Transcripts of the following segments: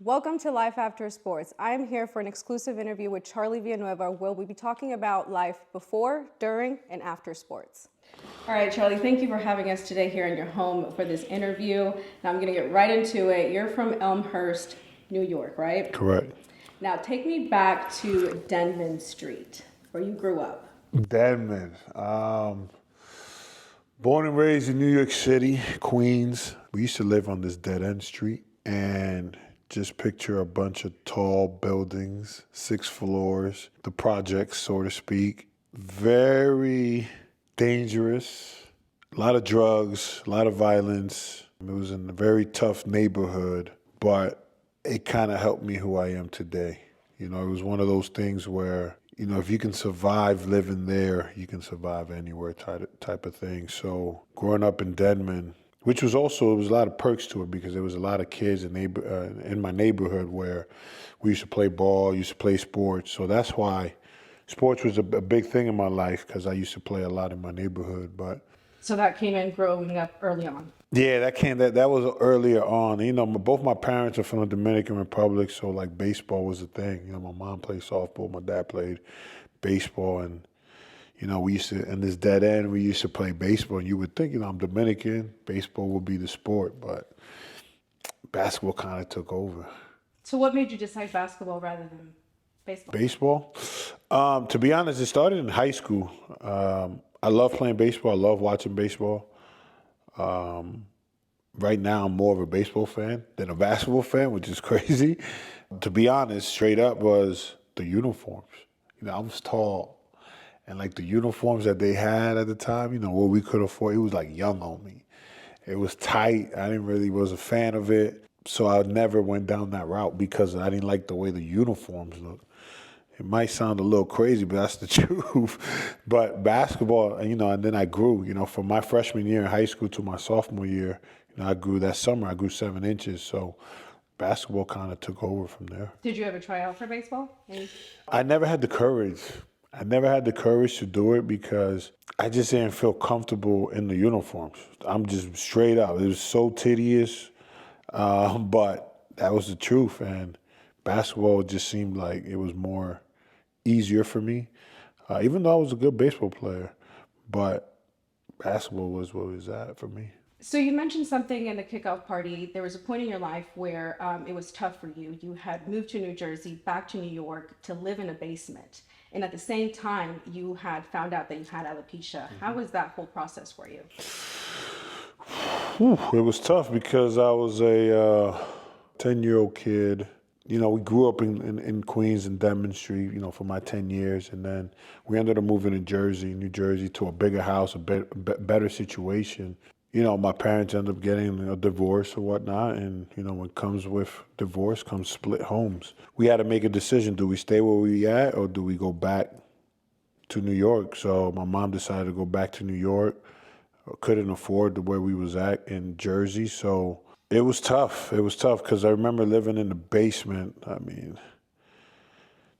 Welcome to Life After Sports. I am here for an exclusive interview with Charlie Villanueva, where we'll be talking about life before, during, and after sports. All right, Charlie, thank you for having us today here in your home for this interview. Now I'm going to get right into it. You're from Elmhurst, New York, right? Correct. Now take me back to Denman Street, where you grew up. Denman. Born and raised in New York City, Queens. We used to live on this dead-end street, and just picture a bunch of tall buildings, 6 floors, the projects, so to speak. Very dangerous, a lot of drugs, a lot of violence. It was in a very tough neighborhood, but it kind of helped me who I am today. You know, it was one of those things where, you know, if you can survive living there, you can survive anywhere type of thing. So growing up in Denman, which was also, it was a lot of perks to it because there was a lot of kids in my neighborhood where we used to play ball, used to play sports. So that's why sports was a big thing in my life, because I used to play a lot in my neighborhood. But So that came in growing up early on. yeah, that was earlier on. You know, both my parents are from the Dominican Republic, so like baseball was a thing. You know, my mom played softball, my dad played baseball, and you know, we used to, in this dead end, we used to play baseball, and you would think, you know, I'm Dominican, baseball would be the sport, but basketball kind of took over. So what made you decide basketball rather than baseball? Baseball? To be honest, it started in high school. I love playing baseball. I love watching baseball. Right now, I'm more of a baseball fan than a basketball fan, which is crazy. To be honest, straight up was the uniforms. You know, I was tall. And like the uniforms that they had at the time, you know, what we could afford, it was like young on me. It was tight. I didn't really was a fan of it. So I never went down that route because I didn't like the way the uniforms looked. It might sound a little crazy, but that's the truth. But basketball, you know, and then I grew, you know, from my freshman year in high school to my sophomore year, you know, I grew that summer, I grew 7 inches. So basketball kind of took over from there. Did you ever try out for baseball? I never had the courage. I never had the courage to do it because I just didn't feel comfortable in the uniforms. I'm just straight up. It was so tedious, but that was the truth. And basketball just seemed like it was more easier for me, even though I was a good baseball player. But basketball was what was at for me. So you mentioned something in the kickoff party. There was a point in your life where it was tough for you. You had moved to New Jersey, back to New York to live in a basement. And at the same time, you had found out that you had alopecia. Mm-hmm. How was that whole process for you? It was tough because I was a 10-year-old kid. You know, we grew up in Queens and Denman Street, you know, for my 10 years. And then we ended up moving to New Jersey, to a bigger house, a better situation. You know, my parents ended up getting a divorce or whatnot. And, you know, what comes with divorce comes split homes. We had to make a decision. Do we stay where we at or do we go back to New York? So my mom decided to go back to New York. Couldn't afford where we was at in Jersey. So it was tough. It was tough because I remember living in the basement. I mean,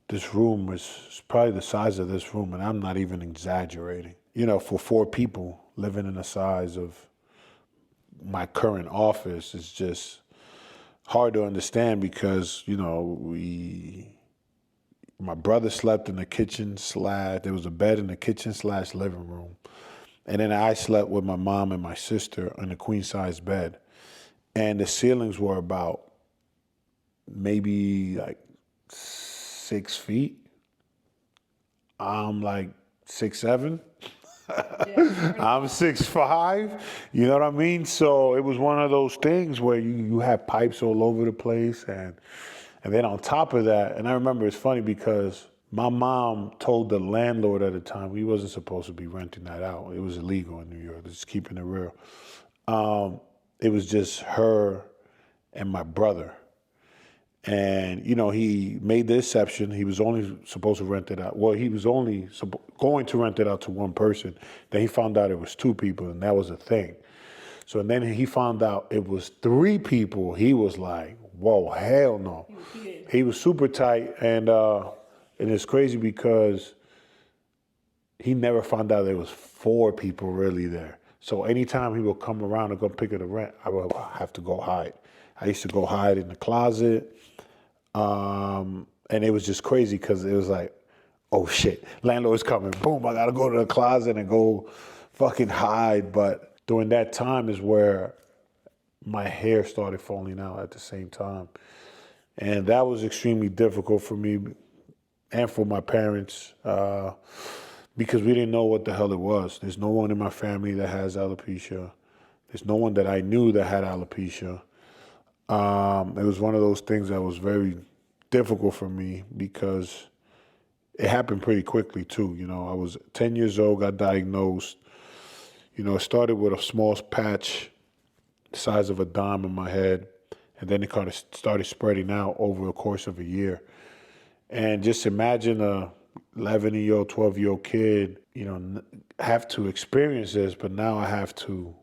this room was probably the size of this room, and I'm not even exaggerating. You know, for 4 people living in the size of my current office is just hard to understand because, you know, my brother slept in the kitchen / there was a bed in the kitchen / living room. And then I slept with my mom and my sister in a queen size bed. And the ceilings were about maybe like 6 feet. I'm like 6'7". I'm 6'5", you know what I mean? So it was one of those things where you have pipes all over the place. And then on top of that, and I remember it's funny because my mom told the landlord at the time, he wasn't supposed to be renting that out. It was illegal in New York, just keeping it real. It was just her and my brother. And, you know, he made the exception. He was only supposed to rent it out. Well, he was only going to rent it out to one person. Then he found out it was 2 people, and that was a thing. So and then he found out it was 3 people. He was like, whoa, hell no. He was super tight. And it's crazy because he never found out there was 4 people really there. So anytime he would come around and go pick up the rent, I would have to go hide. I used to go hide in the closet. And it was just crazy because it was like, oh shit, landlord's coming. Boom, I gotta go to the closet and go fucking hide. But during that time is where my hair started falling out at the same time. And that was extremely difficult for me and for my parents because we didn't know what the hell it was. There's no one in my family that has alopecia. There's no one that I knew that had alopecia. It was one of those things that was very difficult for me because it happened pretty quickly too. You know, I was 10 years old, got diagnosed. You know, it started with a small patch the size of a dime on my head, and then it kind of started spreading out over the course of a year. And just imagine a 11-year-old, 12-year-old kid, you know, have to experience this, but now I have to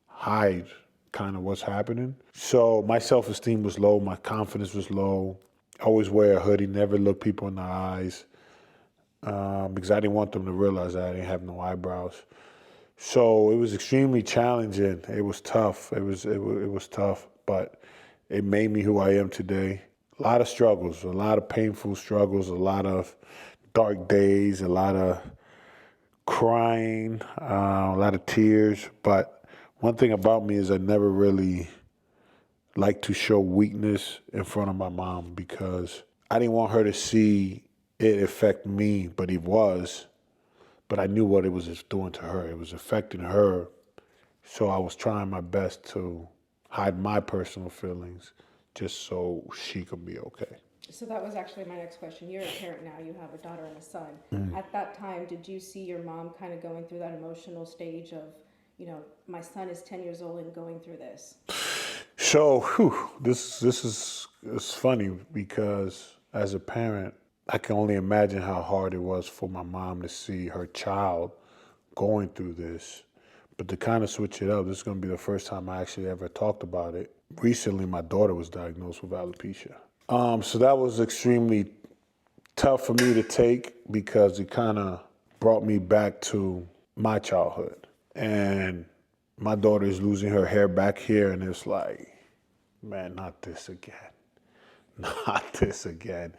hide kind of what's happening. So my self-esteem was low, my confidence was low. I always wear a hoodie, never look people in the eyes because I didn't want them to realize that I didn't have no eyebrows. So it was extremely challenging. It was tough. It was tough, but it made me who I am today. A lot of struggles, a lot of painful struggles, a lot of dark days, a lot of crying, a lot of tears. But one thing about me is I never really liked to show weakness in front of my mom because I didn't want her to see it affect me, but it was. But I knew what it was doing to her. It was affecting her. So I was trying my best to hide my personal feelings just so she could be okay. So that was actually my next question. You're a parent now. You have a daughter and a son. At that time, did you see your mom kind of going through that emotional stage of, you know, my son is 10 years old and going through this? So this is it's funny because as a parent, I can only imagine how hard it was for my mom to see her child going through this. But to kind of switch it up, this is going to be the first time I actually ever talked about it. Recently, my daughter was diagnosed with alopecia. So that was extremely tough for me to take because it kind of brought me back to my childhood. And my daughter is losing her hair back here, and it's like, man, not this again. Not this again.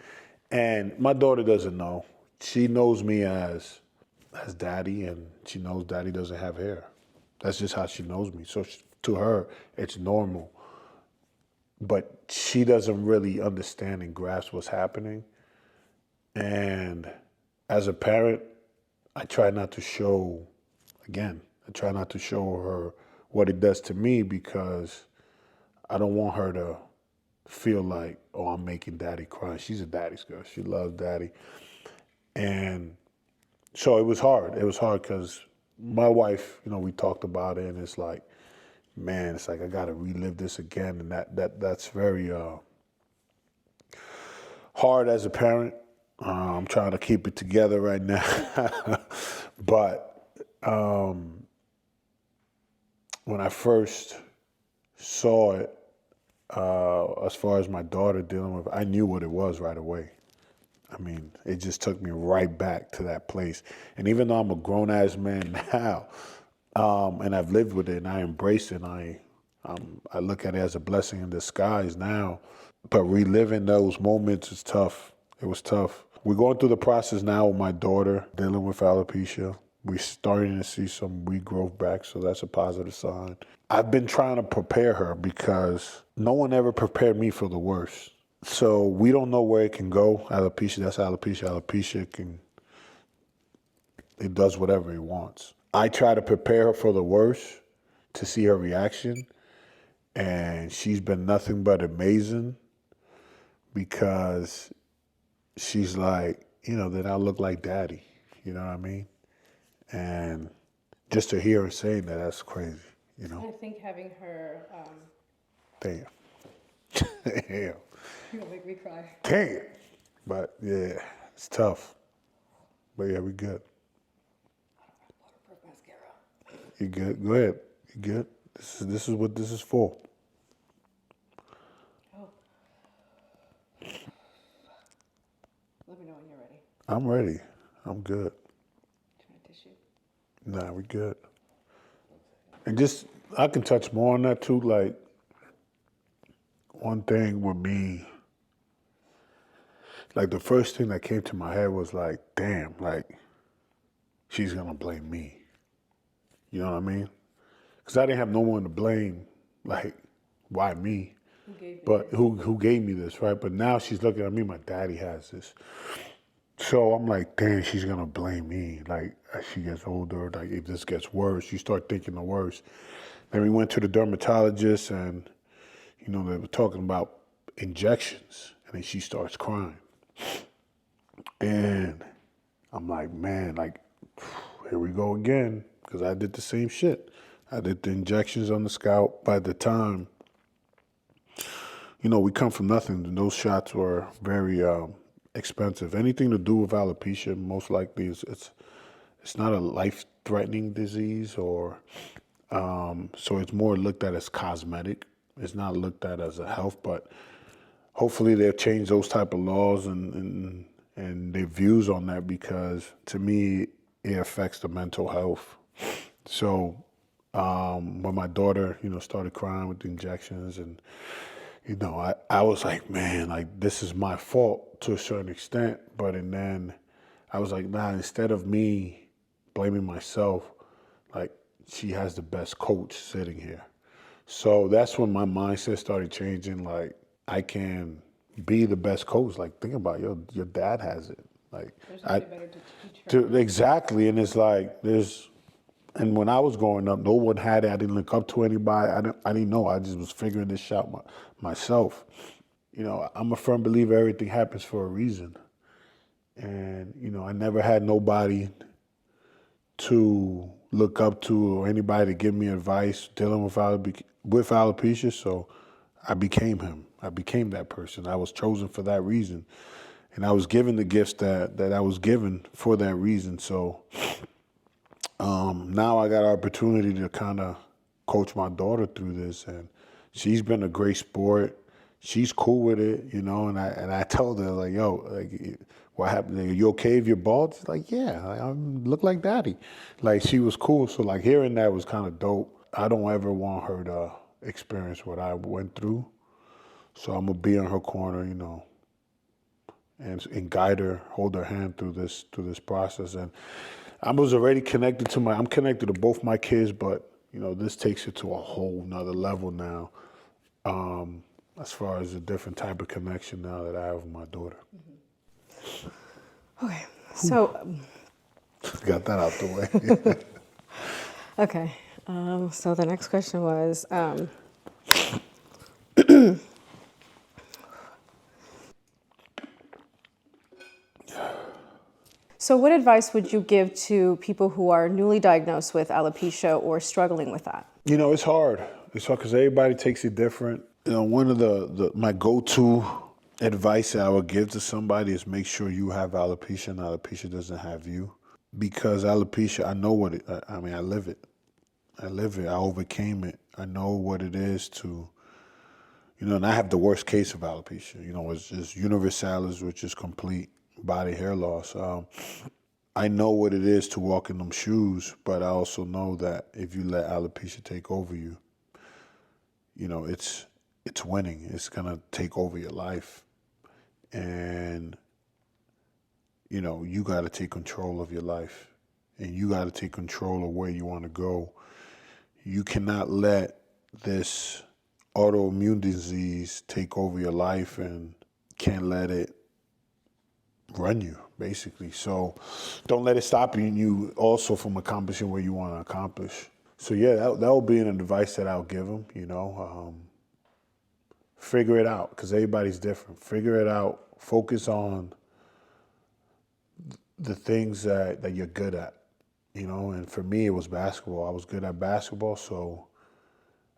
And my daughter doesn't know. She knows me as daddy, and she knows daddy doesn't have hair. That's just how she knows me. So to her, it's normal. But she doesn't really understand and grasp what's happening. And as a parent, I try not to show her what it does to me because I don't want her to feel like, oh, I'm making daddy cry. She's a daddy's girl. She loves daddy. And so it was hard. It was hard because my wife, you know, we talked about it, and it's like, man, it's like I got to relive this again. And that's very hard as a parent. I'm trying to keep it together right now. But when I first saw it, as far as my daughter dealing with, I knew what it was right away. I mean, it just took me right back to that place. And even though I'm a grown-ass man now, and I've lived with it and I embrace it, and I look at it as a blessing in disguise now, but reliving those moments is tough. It was tough. We're going through the process now with my daughter dealing with alopecia. We're starting to see some regrowth back, so that's a positive sign. I've been trying to prepare her because no one ever prepared me for the worst. So we don't know where it can go. Alopecia, that's alopecia. Alopecia it does whatever it wants. I try to prepare her for the worst to see her reaction, and she's been nothing but amazing because she's like, you know, then I look like daddy. You know what I mean? And just to hear her saying that, that's crazy, you know? I think having her... Damn. Damn. You'll make me cry. Damn. But yeah, it's tough. But yeah, we good. Waterproof mascara. You good? Go ahead. You good? This is what this is for. Oh. Let me know when you're ready. I'm ready. I'm good. Do you want a tissue? Nah, we good. And just, I can touch more on that too. Like, one thing with me, like the first thing that came to my head was like, damn, like she's gonna blame me. You know what I mean? Because I didn't have no one to blame. Like, why me? But who gave me this, right? But now she's looking at me. My daddy has this. So I'm like, damn, she's gonna blame me. Like as she gets older, like if this gets worse, you start thinking the worst. Then we went to the dermatologist, and they were talking about injections, and then she starts crying, and I'm like, man, like here we go again, because I did the same shit. I did the injections on the scalp. By the time, we come from nothing, and those shots were very expensive. Anything to do with alopecia, most likely, it's not a life-threatening disease, or so it's more looked at as cosmetic. It's not looked at as a health, but hopefully they'll change those type of laws and their views on that, because to me it affects the mental health. So when my daughter, started crying with the injections, and I was like, man, like this is my fault to a certain extent, and then I was like, nah, instead of me blaming myself, like she has the best coach sitting here. So that's when my mindset started changing. Like I can be the best coach. Like think about it, your dad has it. Like there's nobody better to teach her. Exactly, and it's like and when I was growing up, no one had it. I didn't look up to anybody. I didn't know. I just was figuring this out myself. I'm a firm believer everything happens for a reason. And, I never had nobody to look up to or anybody to give me advice dealing with alopecia. So I became him. I became that person. I was chosen for that reason. And I was given the gifts that I was given for that reason. So now I got an opportunity to kind of coach my daughter through this, and she's been a great sport. She's cool with it, and I told her like, yo, like, what happened? Are you okay if you're bald? She's like, yeah, I look like daddy. Like she was cool. So like hearing that was kind of dope. I don't ever want her to experience what I went through. So I'm gonna be in her corner, and guide her, hold her hand through this process. And I was already connected to I'm connected to both my kids, but this takes it to a whole nother level now, as far as a different type of connection now that I have with my daughter. Okay, so got that out the way. okay, so the next question was, so what advice would you give to people who are newly diagnosed with alopecia or struggling with that? It's hard. It's hard because everybody takes it different. One of my go-to advice that I would give to somebody is make sure you have alopecia and alopecia doesn't have you. Because alopecia, I know what it, I mean, I live it. I overcame it. I know what it is to, and I have the worst case of alopecia. It's just universalis, which is complete body hair loss. I know what it is to walk in them shoes, but I also know that if you let alopecia take over you, it's winning. It's gonna take over your life, and you got to take control of your life, and you got to take control of where you want to go. You cannot let this autoimmune disease take over your life, and can't let it run you, basically. So don't let it stop you also from accomplishing what you want to accomplish. So yeah, that would be an advice that I'll give them, figure it out, because everybody's different. Figure it out. Focus on the things that you're good at, and for me it was basketball. I was good at basketball, so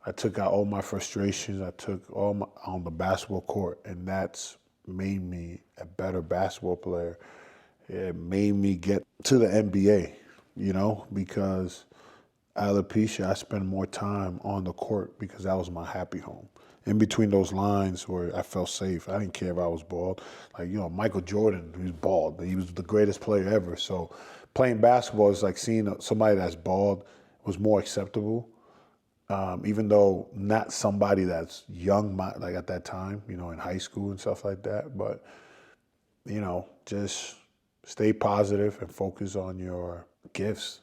I took out all my frustrations. I took all on the basketball court, and that's made me a better basketball player. It made me get to the NBA, because alopecia, I spend more time on the court because that was my happy home. In between those lines where I felt safe, I didn't care if I was bald. Like, Michael Jordan, he was bald. He was the greatest player ever. So playing basketball is like seeing somebody that's bald was more acceptable. even though not somebody that's young, like at that time, in high school and stuff like that. But, just stay positive and focus on your gifts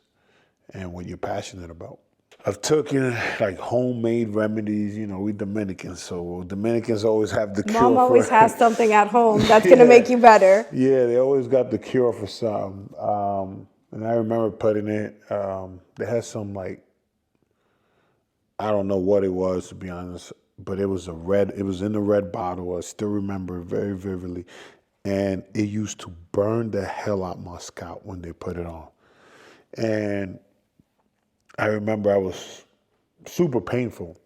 and what you're passionate about. I've taken like homemade remedies. We Dominicans, so Dominicans always have the cure. Mom always has something at home that's gonna make you better. Yeah, they always got the cure for something. And I remember putting it. They had some like, I don't know what it was, to be honest, but it was in the red bottle. I still remember it very vividly. And it used to burn the hell out my scalp when they put it on. And I remember I was super painful.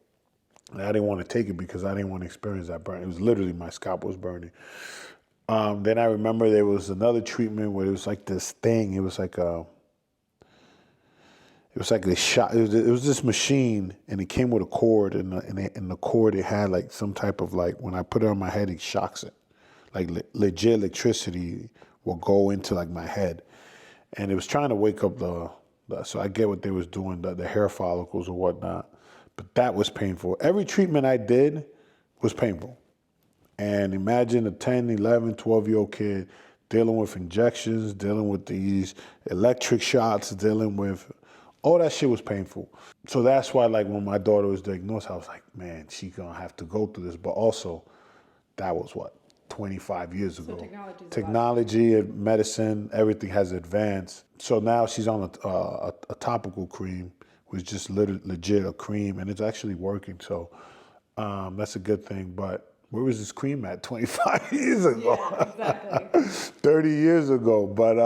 And I didn't want to take it because I didn't want to experience that burn. It was literally, my scalp was burning. Then I remember there was another treatment where it was like this thing. It was like this shot. It was this machine, and it came with a cord, and the cord, it had like some type of, like, when I put it on my head, it shocks it. Like legit electricity will go into like my head, and it was trying to wake up so I get what they was doing, the hair follicles or whatnot, but that was painful. Every treatment I did was painful. And imagine a 10, 11, 12-year-old kid dealing with injections, dealing with these electric shots, dealing with all that shit was painful. So that's why, like, when my daughter was diagnosed, I was like, man, she's gonna have to go through this. But also, that was 25 years ago. Technology and medicine, everything has advanced. So now she's on a topical cream, which is just legit a cream, and it's actually working. So that's a good thing. But where was this cream at 25 years ago? Yeah, exactly. 30 years ago. But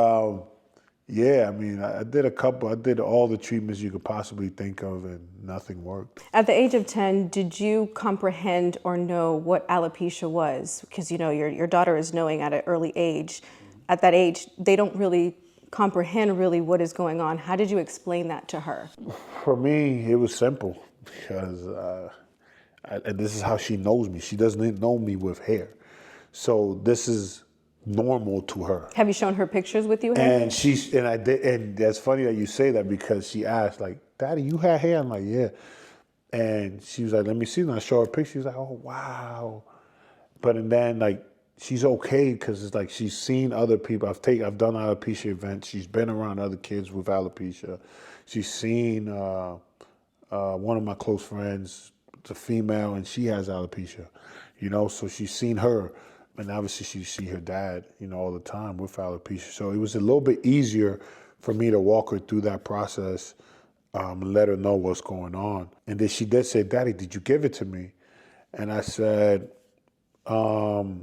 yeah, I mean, I did all the treatments you could possibly think of, and nothing worked. At the age of 10, did you comprehend or know what alopecia was? Because, your daughter is knowing at an early age. At that age, they don't really comprehend really what is going on. How did you explain that to her? For me, it was simple, because and this is how she knows me. She doesn't know me with hair. So this is normal to her. Have you shown her pictures with you? And I did, and that's funny that you say that, because she asked, like, Daddy, you had hair? I'm like, yeah. And she was like, let me see. And I show her a picture. She was like, oh, wow. And then, like, she's okay, because it's like she's seen other people. I've done alopecia events. She's been around other kids with alopecia. She's seen one of my close friends, it's a female, and she has alopecia, so she's seen her. And obviously she see her dad, all the time with alopecia. So it was a little bit easier for me to walk her through that process, and let her know what's going on. And then she did say, Daddy, did you give it to me? And I said, no,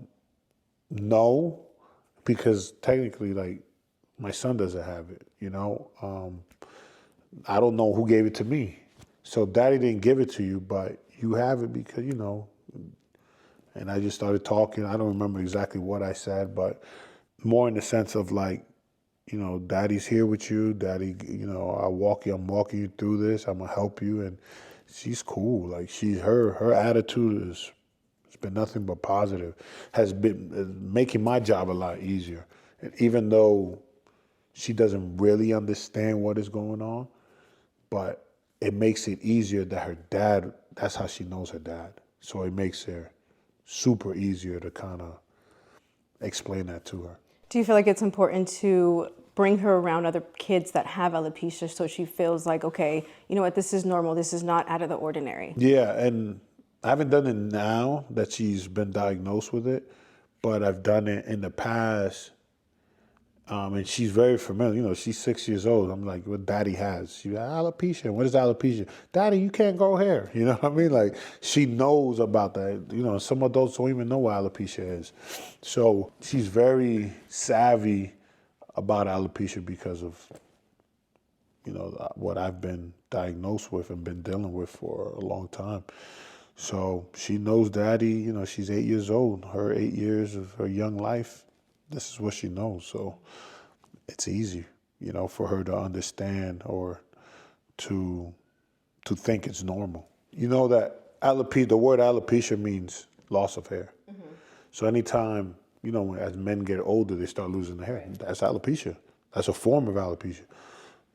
because technically, like, my son doesn't have it, I don't know who gave it to me. So Daddy didn't give it to you, but you have it because, And I just started talking. I don't remember exactly what I said, but more in the sense of, like, Daddy's here with you. Daddy, I'm walking you through this. I'm gonna help you. And she's cool. Like, her attitude has been nothing but positive. Has been making my job a lot easier. And even though she doesn't really understand what is going on, but it makes it easier that her dad, that's how she knows her dad. So it makes her super easier to kind of explain that to her. Do you feel like it's important to bring her around other kids that have alopecia so she feels like, okay, you know what, this is normal, this is not out of the ordinary? Yeah, and I haven't done it now that she's been diagnosed with it, but I've done it in the past. And she's very familiar. She's 6 years old. I'm like, what Daddy has? She's like, alopecia. What is alopecia? Daddy, you can't grow hair. You know what I mean? Like, she knows about that. Some adults don't even know what alopecia is. So she's very savvy about alopecia because of, what I've been diagnosed with and been dealing with for a long time. So she knows Daddy. She's 8 years old. Her 8 years of her young life, this is what she knows. So it's easy, for her to understand or to think it's normal. That the word alopecia means loss of hair. Mm-hmm. So anytime, as men get older, they start losing their hair. That's alopecia. That's a form of alopecia.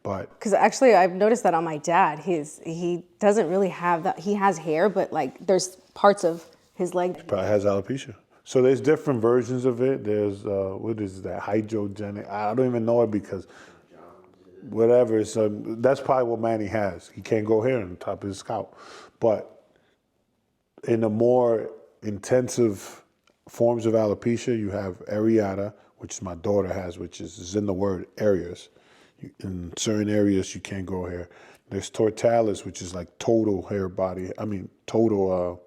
But Because actually, I've noticed that on my dad. He doesn't really have that. He has hair, but like there's parts of his leg. probably has alopecia. So there's different versions of it. There's what is that, hydrogenic? I don't even know it because whatever. So that's probably what Manny has. He can't grow hair on the top of his scalp. But in the more intensive forms of alopecia, you have areata, which my daughter has, which is in the word areas. In certain areas, you can't grow hair. There's totalis, which is like total hair body. I mean, total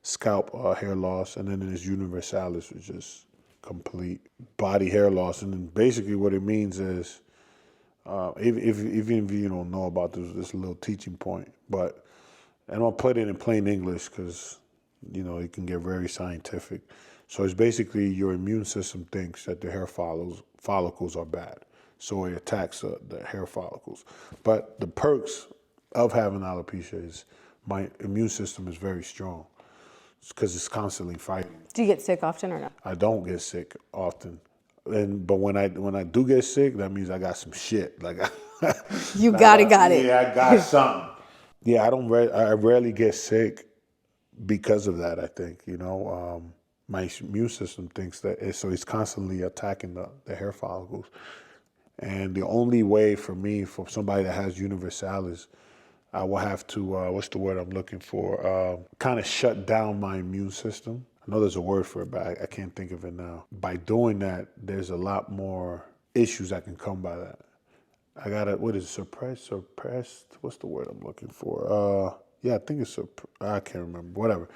scalp hair loss. And then there's universalis, which is complete body hair loss. And then basically what it means is, even if you don't know about this little teaching point, but and I'll put it in plain English because, it can get very scientific. So it's basically your immune system thinks that the hair follicles are bad. So it attacks the hair follicles. But the perks of having alopecia is my immune system is very strong because it's constantly fighting. Do you get sick often or not? I don't get sick often. But when I do get sick, that means I got some shit. Like You got it. Yeah, I got something. Yeah, I rarely get sick because of that. I think my immune system thinks that, so it's constantly attacking the hair follicles. And the only way for somebody that has universalis, I will have to what's the word I'm looking for? Kind of shut down my immune system. I know there's a word for it, but I can't think of it now. By doing that, there's a lot more issues that can come by that. I gotta, what is it, suppressed? What's the word I'm looking for? Yeah, I think it's, I can't remember, whatever.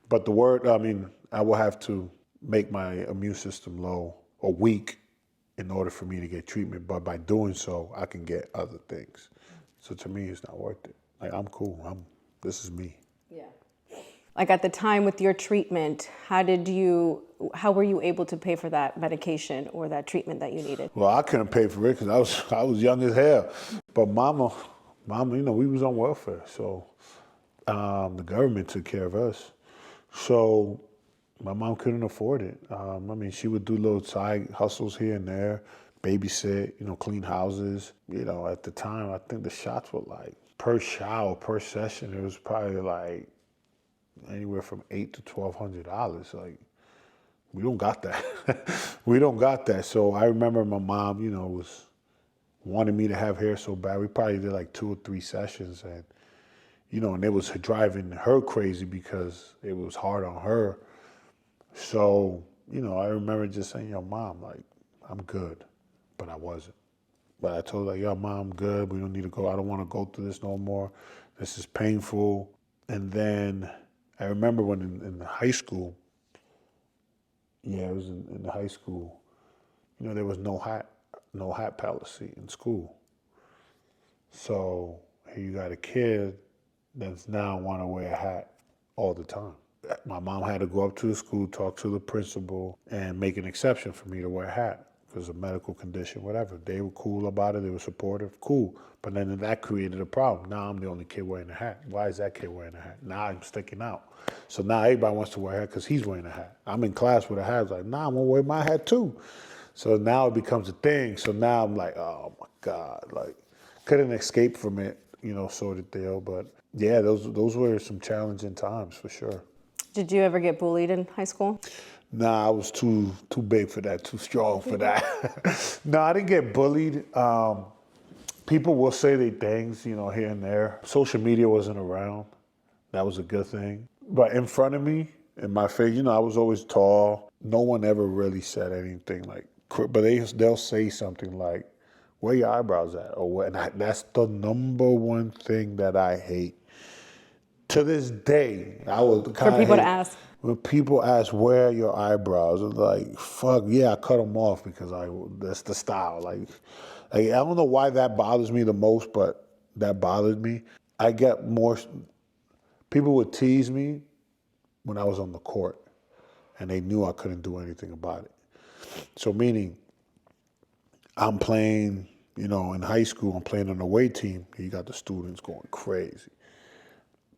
But the word, I will have to make my immune system low or weak in order for me to get treatment. But by doing so, I can get other things. So to me, it's not worth it. Like, I'm cool. This is me. Yeah. Like at the time with your treatment, how were you able to pay for that medication or that treatment that you needed? Well, I couldn't pay for it because I was young as hell. But mama, we was on welfare, so the government took care of us. So my mom couldn't afford it. She would do little side hustles here and there, babysit, clean houses. At the time, I think the shots were like per shower, per session, it was probably like anywhere from $800 to $1,200. Like, we don't got that. We don't got that. So I remember my mom, was wanting me to have hair so bad. We probably did like 2 or 3 sessions, and and it was driving her crazy because it was hard on her. So, I remember just saying, yo, Mom, like, I'm good. But I wasn't. But I told her, yo, Mom, I'm good. We don't need to go. I don't want to go through this no more. This is painful. And then I remember when in high school, it was in the high school, there was no hat policy in school. So here you got a kid that's now want to wear a hat all the time. My mom had to go up to the school, talk to the principal, and make an exception for me to wear a hat because of medical condition, whatever. They were cool about it. They were supportive. Cool. But then that created a problem. Now I'm the only kid wearing a hat. Why is that kid wearing a hat? Now I'm sticking out. So now everybody wants to wear a hat because he's wearing a hat. I'm in class with a hat. It's like, nah, I'm going to wear my hat too. So now it becomes a thing. So now I'm like, oh my God. Like, couldn't escape from it, sort of deal. But yeah, those were some challenging times for sure. Did you ever get bullied in high school? Nah, I was too big for that, too strong for that. No, I didn't get bullied. People will say their things, here and there. Social media wasn't around. That was a good thing. But in front of me, in my face, I was always tall. No one ever really said anything like, but they'll say something like, where your eyebrows at? Or what? And that's the number one thing that I hate. To this day, I would kind of for people to ask. When people ask where are your eyebrows, it's like, fuck yeah, I cut them off because that's the style. Like I don't know why that bothers me the most, but that bothered me. I get more. People would tease me when I was on the court, and they knew I couldn't do anything about it. So meaning, I'm playing, in high school, I'm playing on the away team. You got the students going crazy.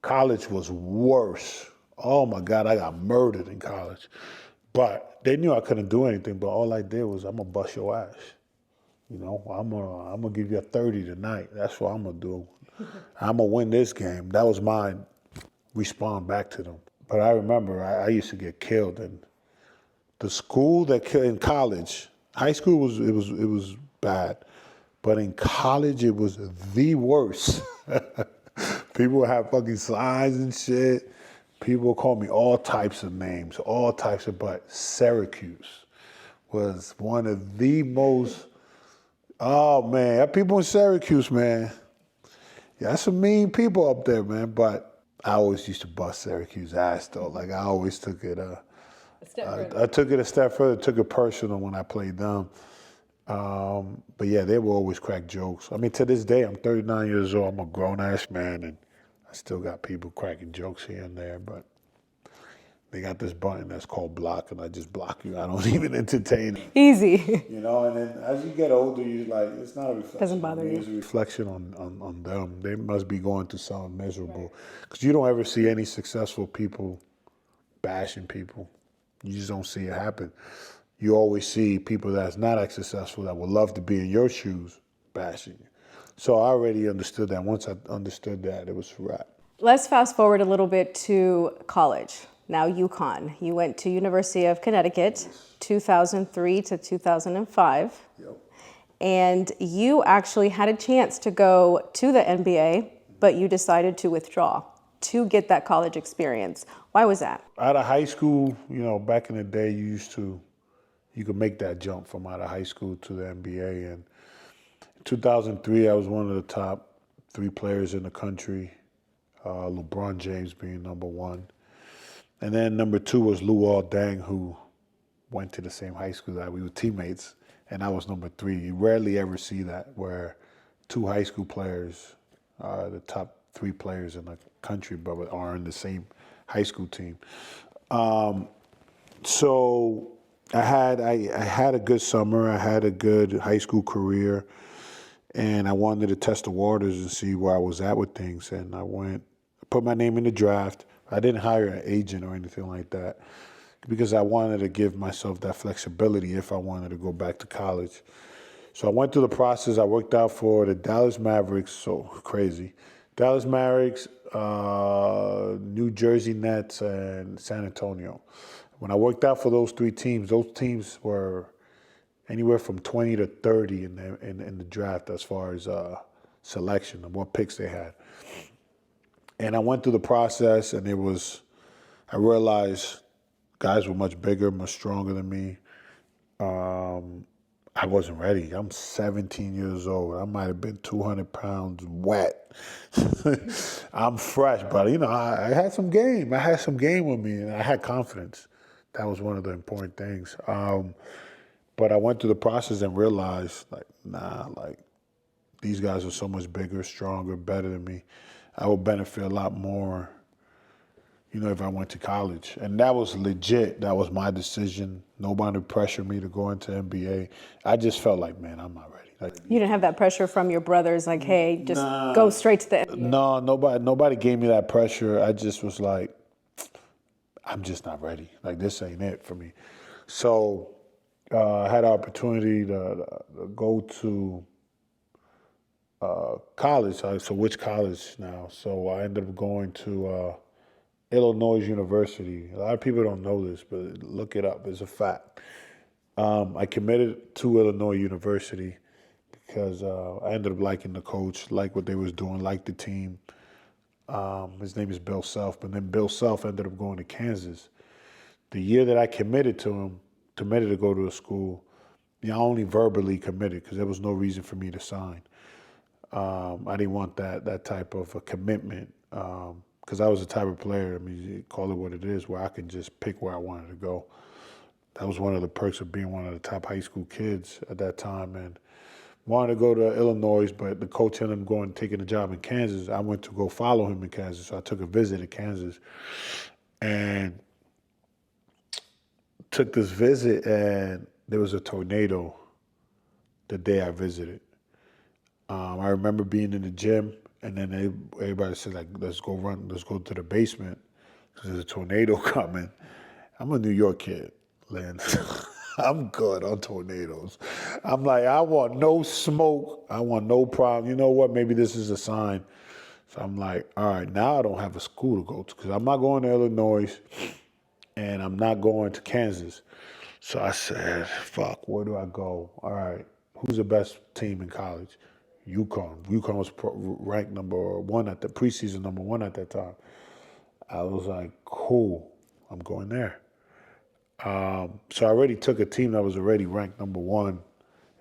College was worse. Oh my God, I got murdered in college. But they knew I couldn't do anything, but all I did was, I'm gonna bust your ass. I'm gonna give you a 30 tonight. That's what I'm gonna do. I'm gonna win this game. That was my respond back to them. But I remember I used to get killed, and the school in college, high school was bad, but in college it was the worst. People would have fucking signs and shit. People would call me all types of names, but Syracuse was one of the most. Oh man, people in Syracuse, man. Yeah, that's some mean people up there, man. But I always used to bust Syracuse ass though. Like I always took it. I took it a step further. Took it personal when I played them. But yeah, they will always crack jokes. I mean, to this day, I'm 39 years old. I'm a grown ass man, and I still got people cracking jokes here and there. But they got this button that's called block, and I just block you. I don't even entertain it. Easy. And then as you get older, you like, it's not a reflection. Doesn't bother you. It's a reflection on them. They must be going through something miserable. Because you don't ever see any successful people bashing people. You just don't see it happen. You always see people that's not as successful that would love to be in your shoes bashing you. So I already understood that. Once I understood that, it was a wrap. Let's fast forward a little bit to college. Now UConn. You went to University of Connecticut, 2003 to 2005. Yep. And you actually had a chance to go to the NBA, but you decided to withdraw to get that college experience. Why was that? Out of high school, back in the day, you could make that jump from out of high school to the NBA. And in 2003, I was one of the top 3 players in the country, LeBron James being number 1. And then number 2 was Luol Deng, who went to the same high school that we were teammates, and I was number 3. You rarely ever see that, where 2 high school players are the top 3 players in the country, but are in the same high school team. So I had a good summer. I had a good high school career, and I wanted to test the waters and see where I was at with things. And I put my name in the draft. I didn't hire an agent or anything like that because I wanted to give myself that flexibility if I wanted to go back to college. So I went through the process. I worked out for the Dallas Mavericks, so crazy. Dallas Mavericks, New Jersey Nets, and San Antonio. When I worked out for those 3 teams, those teams were anywhere from 20 to 30 in the draft as far as selection and what picks they had. And I went through the process, and I realized guys were much bigger, much stronger than me. I wasn't ready. I'm 17 years old. I might have been 200 pounds wet. I'm fresh, but I had some game. I had some game with me, and I had confidence. That was one of the important things. But I went through the process and realized, these guys are so much bigger, stronger, better than me. I would benefit a lot more, if I went to college. And that was legit. That was my decision. Nobody pressured me to go into NBA. I just felt like, man, I'm not ready. You didn't have that pressure from your brothers, like, hey, just go straight to the NBA. No, nobody gave me that pressure. I just was like, I'm just not ready. Like, this ain't it for me. So I had the opportunity to go to college. So which college now? So I ended up going to Illinois University. A lot of people don't know this, but look it up. It's a fact. I committed to Illinois University because I ended up liking the coach, liked what they was doing, liked the team. His name is Bill Self, but then Bill Self ended up going to Kansas. The year that I committed to him, committed to go to a school, I only verbally committed because there was no reason for me to sign. I didn't want that type of a commitment because I was the type of player, you call it what it is, where I can just pick where I wanted to go. That was one of the perks of being one of the top high school kids at that time, and wanted to go to Illinois, but the coach ended up going and taking a job in Kansas. I went to go follow him in Kansas, so I took a visit to Kansas and took this visit, and there was a tornado the day I visited. I remember being in the gym, and then everybody said, let's go to the basement because there's a tornado coming. I'm a New York kid, Lynn. I'm good on tornadoes. I'm like, I want no smoke. I want no problem. You know what? Maybe this is a sign. So I'm like, all right, now I don't have a school to go to because I'm not going to Illinois and I'm not going to Kansas. So I said, fuck, where do I go? All right, who's the best team in college? UConn. UConn was ranked number one at the preseason, number one at that time. I was like, cool, I'm going there. So I already took a team that was already ranked number one,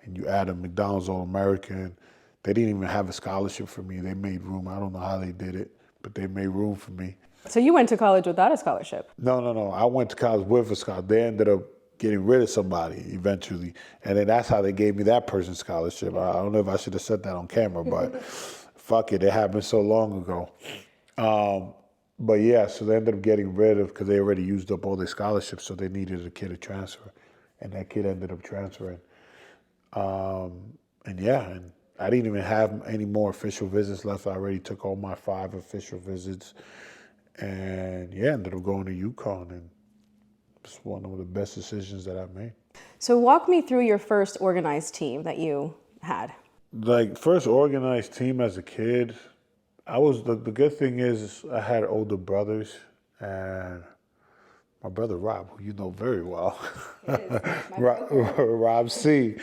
and you add a McDonald's All American. They didn't even have a scholarship for me. They made room. I don't know how they did it, but they made room for me. So you went to college without a scholarship? No. I went to college with a scholarship. They ended up getting rid of somebody eventually, and then that's how they gave me that person's scholarship. I don't know if I should have said that on camera, but fuck it, it happened so long ago. But yeah, so they ended up getting rid of, because they already used up all their scholarships, so they needed a kid to transfer, and that kid ended up transferring. And I didn't even have any more official visits left. I already took all my 5 official visits, and ended up going to UConn, and it's one of the best decisions that I've made. So walk me through your first organized team that you had. Like, first organized team as a kid, the good thing is I had older brothers, and my brother Rob, who you know very well, Rob C.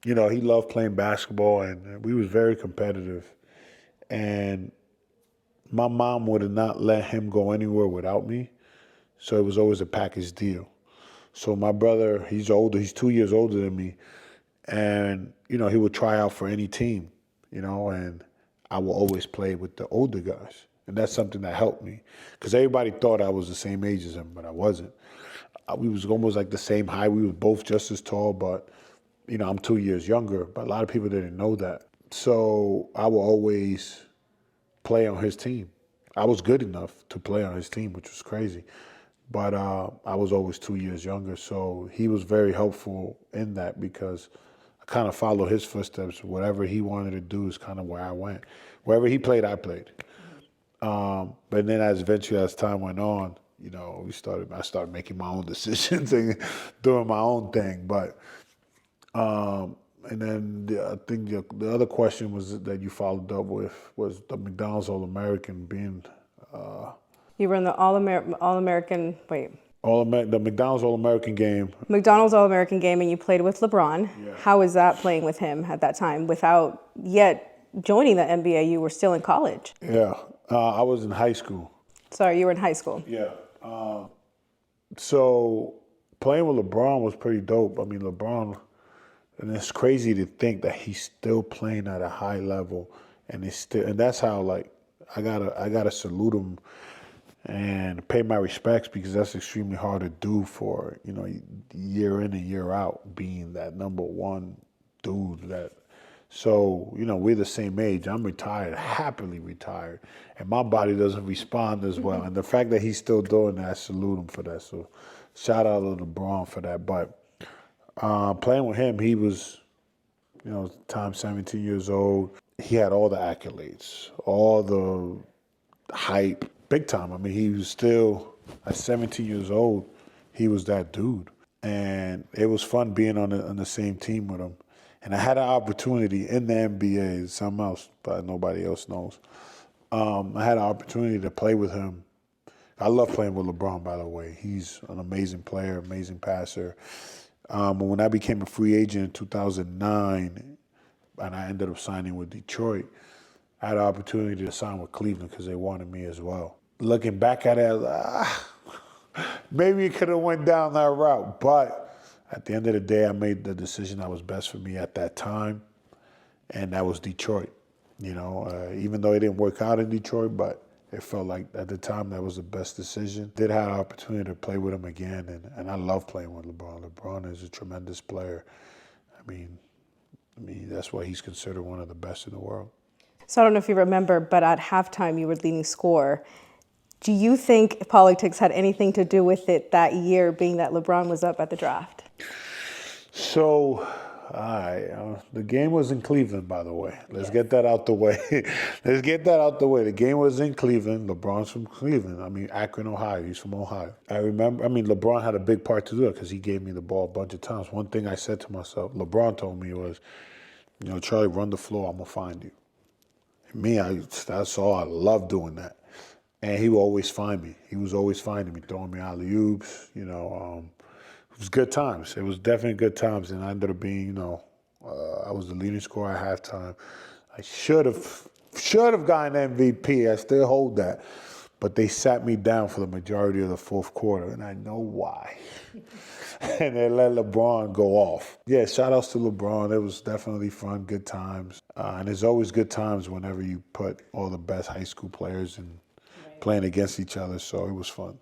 He loved playing basketball, and we was very competitive. And my mom would have not let him go anywhere without me, so it was always a package deal. So my brother, he's older, he's 2 years older than me, and he would try out for any team. And I will always play with the older guys. And that's something that helped me because everybody thought I was the same age as him, but I wasn't. We was almost like the same height. We were both just as tall, but, I'm 2 years younger, but a lot of people didn't know that. So I will always play on his team. I was good enough to play on his team, which was crazy. But I was always 2 years younger, so he was very helpful in that because kind of follow his footsteps. Whatever he wanted to do is kind of where I went. Wherever he played, I played. But then eventually as time went on, I started making my own decisions and doing my own thing. But and then I think the other question was that you followed up with was the McDonald's All American being. You were in the All American. The McDonald's All American game. McDonald's All American game, and you played with LeBron. Yeah. How was that playing with him at that time without yet joining the NBA? You were still in college. Yeah, I was in high school. Sorry, you were in high school. Yeah. So playing with LeBron was pretty dope. I mean, LeBron, and it's crazy to think that he's still playing at a high level, and that's how I gotta salute him and pay my respects because that's extremely hard to do for, year in and year out, being that number one dude. So, we're the same age. I'm retired, happily retired, and my body doesn't respond as well. And the fact that he's still doing that, I salute him for that. So shout out to LeBron for that. But playing with him, he was, time 17 years old. He had all the accolades, all the hype. Big time. I mean, he was still, at 17 years old, he was that dude. And it was fun being on the same team with him. And I had an opportunity in the NBA, something else, but nobody else knows. I had an opportunity to play with him. I love playing with LeBron, by the way. He's an amazing player, amazing passer. But when I became a free agent in 2009, and I ended up signing with Detroit, I had an opportunity to sign with Cleveland because they wanted me as well. Looking back at it, I was like, maybe it could have went down that route. But at the end of the day, I made the decision that was best for me at that time, and that was Detroit. Even though it didn't work out in Detroit, but it felt like at the time that was the best decision. Did have an opportunity to play with him again, and I love playing with LeBron. LeBron is a tremendous player. I mean, that's why he's considered one of the best in the world. So I don't know if you remember, but at halftime you were leading scorer. Do you think politics had anything to do with it that year, being that LeBron was up at the draft? So All right. The game was in Cleveland, by the way. Let's get that out the way. Let's get that out the way. The game was in Cleveland. LeBron's from Cleveland. I mean, Akron, Ohio. He's from Ohio. I remember, LeBron had a big part to do it because he gave me the ball a bunch of times. One thing I said to myself, LeBron told me was, Charlie, run the floor. I'm going to find you. And me, that's all. I love doing that. And he would always find me. He was always finding me, throwing me alley-oops, It was good times. It was definitely good times, and I ended up being, I was the leading scorer at halftime. I should have gotten MVP. I still hold that, but they sat me down for the majority of the fourth quarter, and I know why. And they let LeBron go off. Yeah, shout outs to LeBron. It was definitely fun, good times, and there's always good times whenever you put all the best high school players and playing against each other. So it was fun.